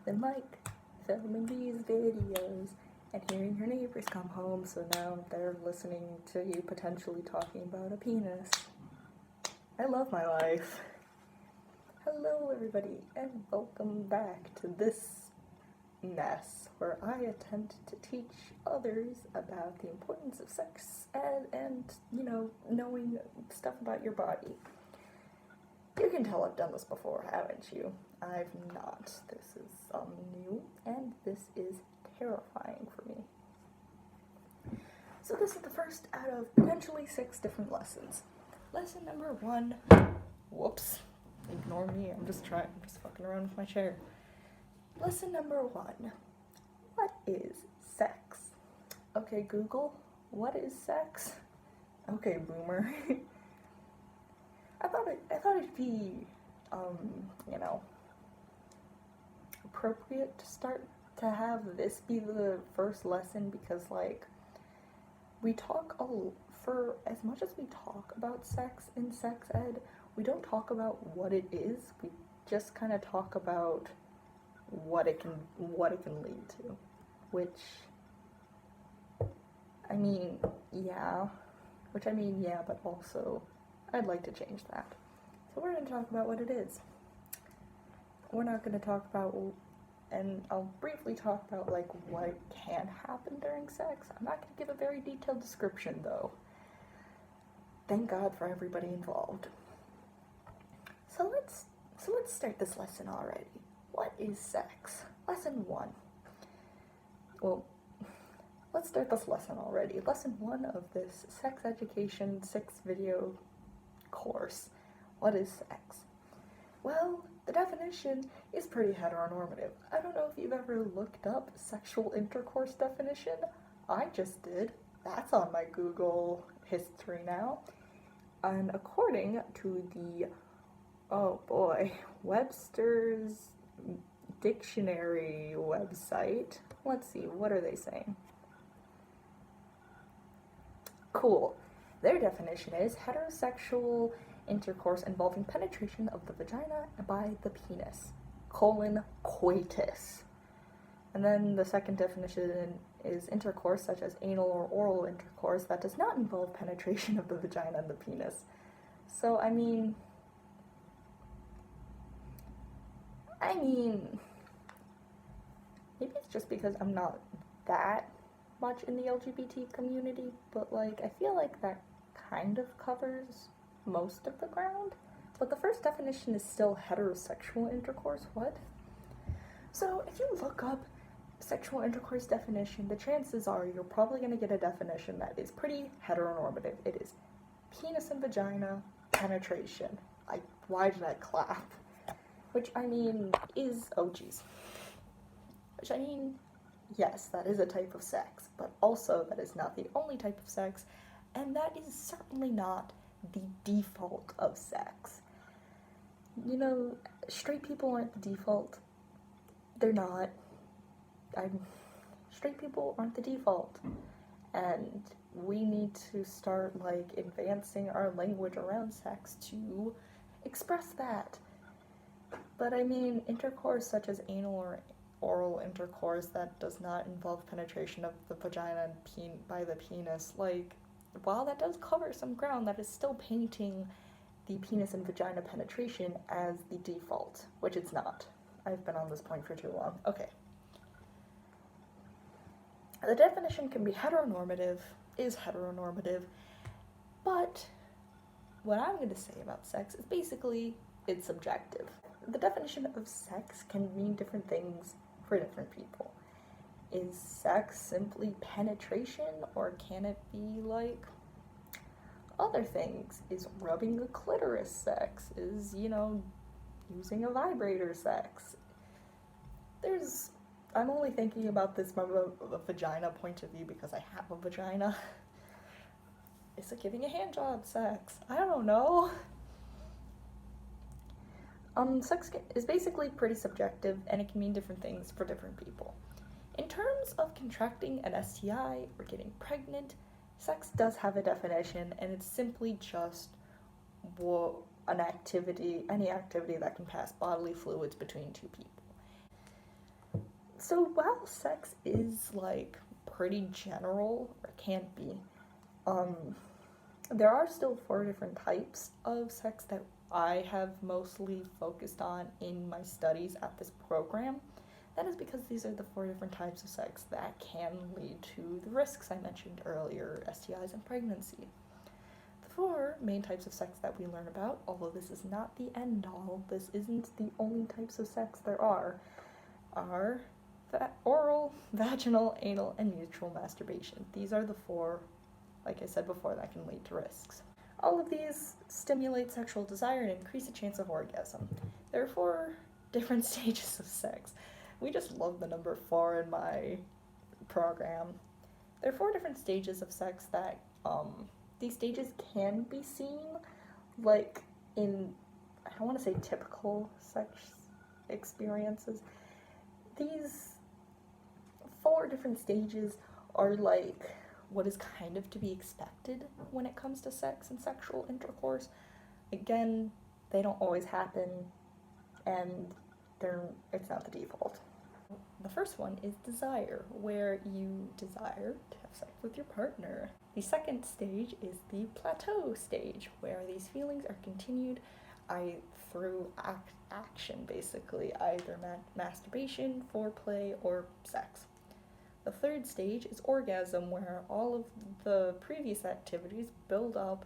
nothing like filming these videos and hearing your neighbors come home, so now they're listening to you potentially talking about a penis. I love my life. Hello everybody, and welcome back to this mess where I attempt to teach others about the importance of sex and knowing stuff about your body. You can tell I've done this before, haven't you? I've not. This is new, and this is terrifying for me. So this is the first out of potentially 6 different lessons. Lesson number 1, whoops, ignore me, I'm just fucking around with my chair. Lesson number 1, what is sex? Okay, Google, what is sex? Okay, boomer. I thought it'd be, appropriate to start to have this be the first lesson because, we talk for as much as we talk about sex in sex ed, we don't talk about what it is. We just kind of talk about what it can lead to, which but also I'd like to change that. So we're going to talk about what it is. We're not going to talk about, and I'll briefly talk about what can happen during sex. I'm not going to give a very detailed description though. Thank God for everybody involved. So let's start this lesson already. What is sex? Lesson 1. Well, let's start this lesson already. Lesson 1 of this sex education 6 video course. What is sex? Well, the definition is pretty heteronormative. I don't know if you've ever looked up sexual intercourse definition. I just did. That's on my Google history now. And according to the, Webster's Dictionary website, let's see, what are they saying? Cool. Their definition is heterosexual intercourse involving penetration of the vagina by the penis, coitus. And then the second definition is intercourse such as anal or oral intercourse that does not involve penetration of the vagina and the penis. So, maybe it's just because I'm not that much in the LGBT community, but I feel like that kind of covers most of the ground. But the first definition is still heterosexual intercourse. What? So if you look up sexual intercourse definition, the chances are you're probably going to get a definition that is pretty heteronormative. It is penis and vagina penetration. Why did I clap? Which is, yes, that is a type of sex, but also that is not the only type of sex, and that is certainly not the default of sex. Straight people aren't the default. They're not. Straight people aren't the default, and we need to start advancing our language around sex to express that. But intercourse such as anal or oral intercourse that does not involve penetration of the vagina and by the penis, while that does cover some ground, that is still painting the penis and vagina penetration as the default, which it's not. I've been on this point for too long. Okay. The definition can be is heteronormative, but what I'm going to say about sex is basically it's subjective. The definition of sex can mean different things for different people. Is sex simply penetration, or can it be other things? Is rubbing the clitoris sex? Is, using a vibrator sex? I'm only thinking about this from a vagina point of view because I have a vagina. Is it giving a handjob sex? I don't know. Sex is basically pretty subjective, and it can mean different things for different people. In terms of contracting an STI or getting pregnant, sex does have a definition, and it's simply just any activity that can pass bodily fluids between two people. So while sex is like pretty general, or can be, there are still 4 different types of sex that I have mostly focused on in my studies at this program. That is because these are the 4 different types of sex that can lead to the risks I mentioned earlier, STIs and pregnancy. The 4 main types of sex that we learn about, although this is not the end all, this isn't the only types of sex there are oral, vaginal, anal, and mutual masturbation. These are the 4, like I said before, that can lead to risks. All of these stimulate sexual desire and increase the chance of orgasm. There are 4 different stages of sex. We just love the number 4 in my program. There are 4 different stages of sex that, these stages can be seen, like, in, I don't want to say typical sex experiences. These 4 different stages are like what is kind of to be expected when it comes to sex and sexual intercourse. Again, they don't always happen, and it's not the default. The first one is desire, where you desire to have sex with your partner. The second stage is the plateau stage, where these feelings are continued through action, basically, either masturbation, foreplay, or sex. The third stage is orgasm, where all of the previous activities build up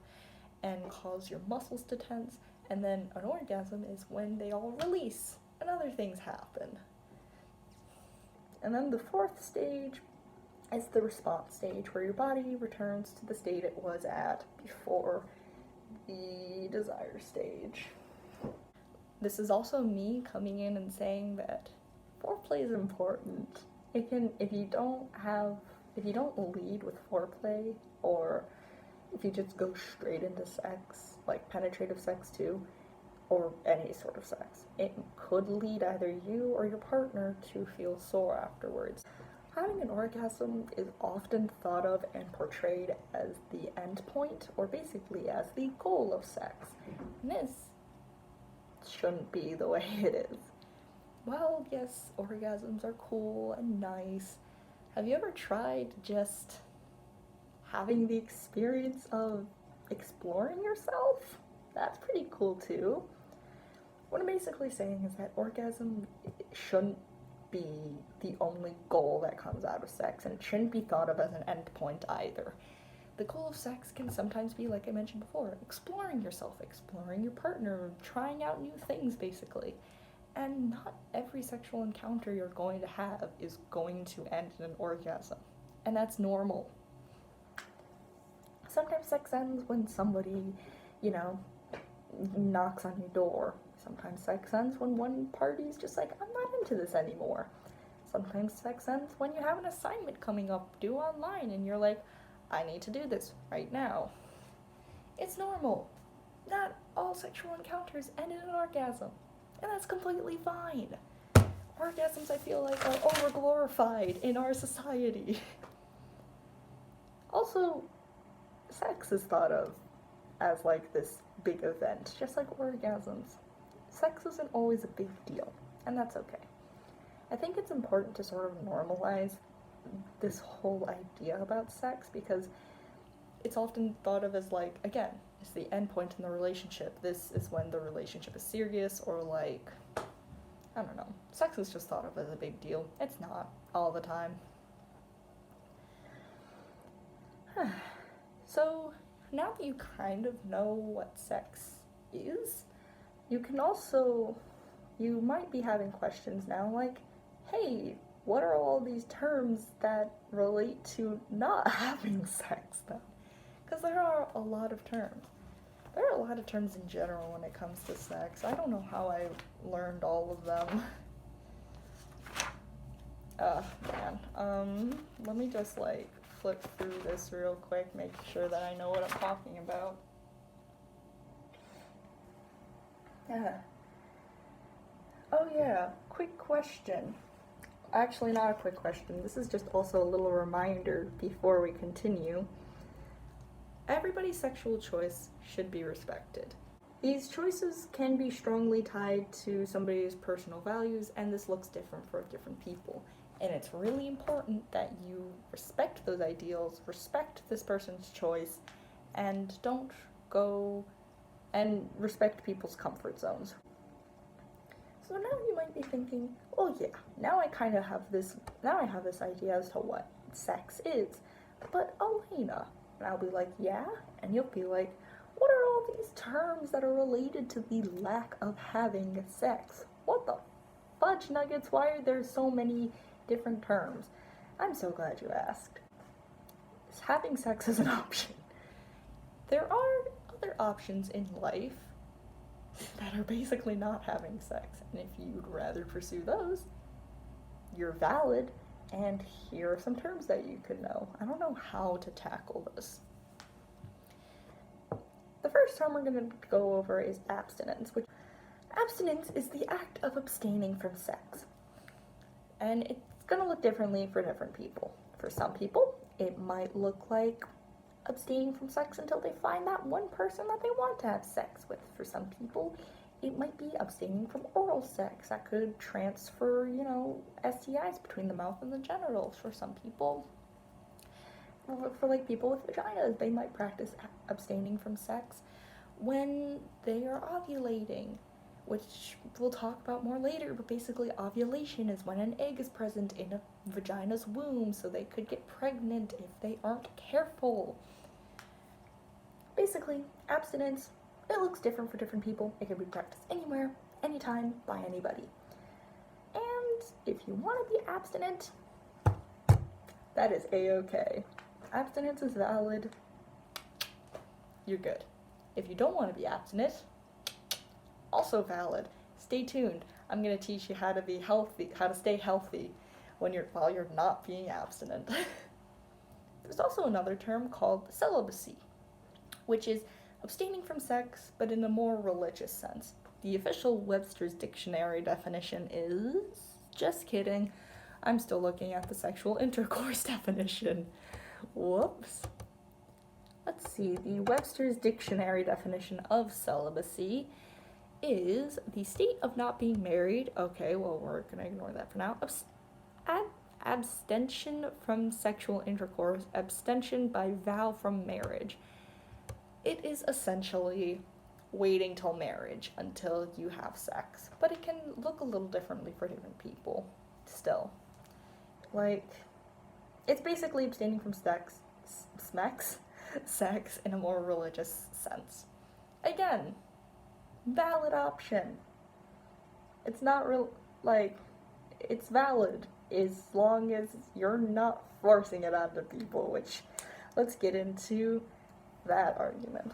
and cause your muscles to tense, and then an orgasm is when they all release and other things happen. And then the fourth stage is the response stage, where your body returns to the state it was at before the desire stage. This is also me coming in and saying that foreplay is important. If you don't lead with foreplay, or if you just go straight into sex, like penetrative sex too, or any sort of sex, it could lead either you or your partner to feel sore afterwards. Having an orgasm is often thought of and portrayed as the end point, or basically as the goal of sex. And this shouldn't be the way it is. Well, yes, orgasms are cool and nice. Have you ever tried just having the experience of exploring yourself? That's pretty cool too. What I'm basically saying is that orgasm shouldn't be the only goal that comes out of sex, and it shouldn't be thought of as an end point either. The goal of sex can sometimes be, like I mentioned before, exploring yourself, exploring your partner, trying out new things, basically. And not every sexual encounter you're going to have is going to end in an orgasm. And that's normal. Sometimes sex ends when somebody, knocks on your door. Sometimes sex ends when one party's just like, I'm not into this anymore. Sometimes sex ends when you have an assignment coming up due online and you're like, I need to do this right now. It's normal. Not all sexual encounters end in an orgasm. And that's completely fine. Orgasms, I feel like, are overglorified in our society. Also, sex is thought of as like this big event, just like orgasms. Sex isn't always a big deal, and that's okay. I think it's important to sort of normalize this whole idea about sex, because it's often thought of as like, again, it's the end point in the relationship. This is when the relationship is serious, or like, I don't know. Sex is just thought of as a big deal. It's not all the time. So, now that you kind of know what sex is, you might be having questions now like, hey, what are all these terms that relate to not having sex then? Because there are a lot of terms. There are a lot of terms in general when it comes to sex. I don't know how I learned all of them. Let me just flip through this real quick, make sure that I know what I'm talking about. Oh yeah, quick question. Actually, not a quick question. This is just also a little reminder before we continue. Everybody's sexual choice should be respected. These choices can be strongly tied to somebody's personal values, and this looks different for different people. And it's really important that you respect those ideals, respect this person's choice, and don't go and respect people's comfort zones. So now you might be thinking, oh yeah, now I have this idea as to what sex is. But Elena, and I'll be like, yeah? And you'll be like, what are all these terms that are related to the lack of having sex? What the fudge nuggets? Why are there so many different terms? I'm so glad you asked. Having sex is an option. There are other options in life that are basically not having sex, and if you'd rather pursue those, you're valid, and here are some terms that you could know. I don't know how to tackle this. The first term we're going to go over is abstinence, which abstinence is the act of abstaining from sex. And it's going to look differently for different people. For some people, it might look like abstaining from sex until they find that one person that they want to have sex with. For some people, it might be abstaining from oral sex. That could transfer, STIs between the mouth and the genitals. For some people, for like people with vaginas, they might practice abstaining from sex when they are ovulating, which we'll talk about more later, but basically ovulation is when an egg is present in a vagina's womb, so they could get pregnant if they aren't careful. Basically, abstinence, it looks different for different people. It can be practiced anywhere, anytime, by anybody. And if you want to be abstinent, that is a-okay. Abstinence is valid. You're good. If you don't want to be abstinent, also valid. Stay tuned. I'm going to teach you how to be healthy, how to stay healthy while you're not being abstinent. There's also another term called celibacy, which is abstaining from sex, but in a more religious sense. The official Webster's Dictionary definition is... Just kidding. I'm still looking at the sexual intercourse definition. Whoops. Let's see. The Webster's Dictionary definition of celibacy is the state of not being married. Okay, well, we're going to ignore that for now. Abstention from sexual intercourse. Abstention by vow from marriage. It is essentially waiting till marriage until you have sex. But it can look a little differently for different people still. Like, it's basically abstaining from sex in a more religious sense. Again, valid option. It's not it's valid as long as you're not forcing it onto people, which, let's get into that argument.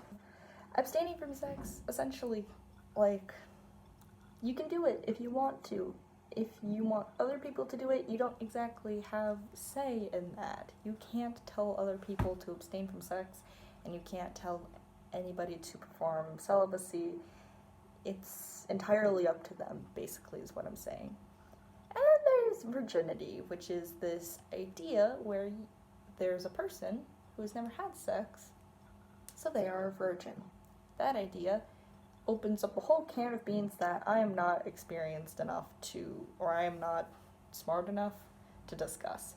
Abstaining from sex, essentially, you can do it if you want to. If you want other people to do it, you don't exactly have say in that. You can't tell other people to abstain from sex, and you can't tell anybody to perform celibacy. It's entirely up to them, basically, is what I'm saying. And then there's virginity, which is this idea where there's a person who has never had sex, so they are a virgin. That idea opens up a whole can of beans that I am not experienced enough to, or I am not smart enough to discuss.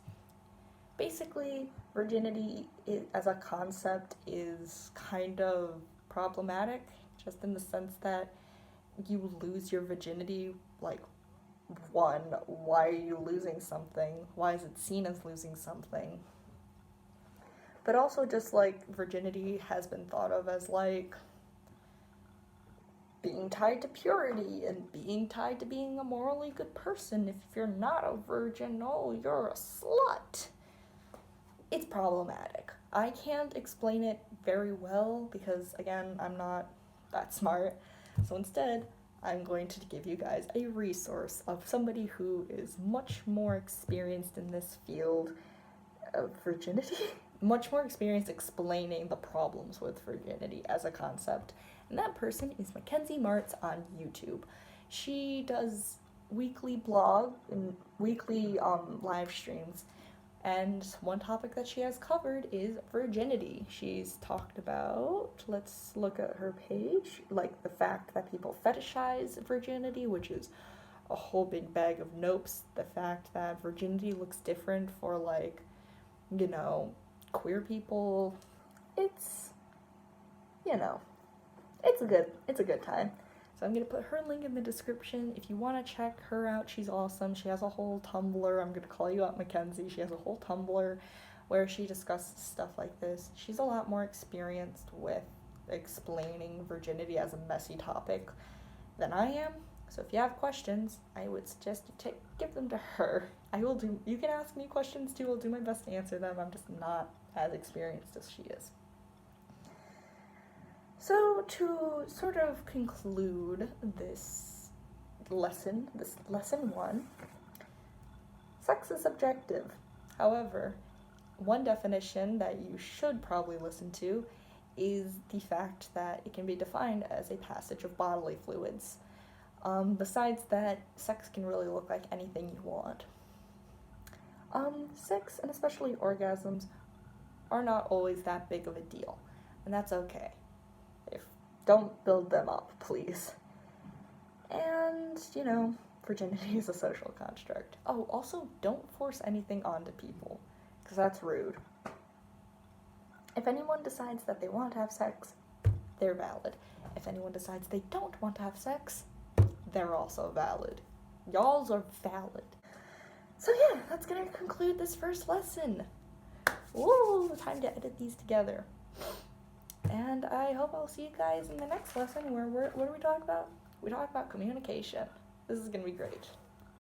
Basically, virginity as a concept is kind of problematic, just in the sense that you lose your virginity. One, why are you losing something? Why is it seen as losing something? But also just virginity has been thought of as being tied to purity and being tied to being a morally good person. If you're not a virgin, oh, you're a slut. It's problematic. I can't explain it very well because, again, I'm not that smart. So instead, I'm going to give you guys a resource of somebody who is much more experienced in this field of virginity, much more experienced explaining the problems with virginity as a concept. And that person is Mackenzie Martz on YouTube. She does weekly blog and weekly live streams, And one topic that she has covered is virginity. She's talked about, let's look at her page, like the fact that people fetishize virginity, which is a whole big bag of nopes. The fact that virginity looks different for, like, you know, queer people. It's, you know, it's a good time. So I'm going to put her link in the description. If you want to check her out, she's awesome. She has a whole Tumblr. I'm going to call you out, Mackenzie. She has a whole Tumblr where she discusses stuff like this. She's a lot more experienced with explaining virginity as a messy topic than I am. So if you have questions, I would suggest you give them to her. You can ask me questions too. I'll do my best to answer them. I'm just not as experienced as she is. So to sort of conclude this lesson 1, sex is subjective. However, one definition that you should probably listen to is the fact that it can be defined as a passage of bodily fluids. Besides that, sex can really look like anything you want. Sex, and especially orgasms, are not always that big of a deal, and that's okay. Don't build them up, please. And, you know, virginity is a social construct. Oh, also, don't force anything onto people, because that's rude. If anyone decides that they want to have sex, they're valid. If anyone decides they don't want to have sex, they're also valid. Y'alls are valid. So yeah, that's gonna conclude this first lesson. Woo, time to edit these together. And I hope I'll see you guys in the next lesson where what do we talk about? We talk about communication. This is gonna be great.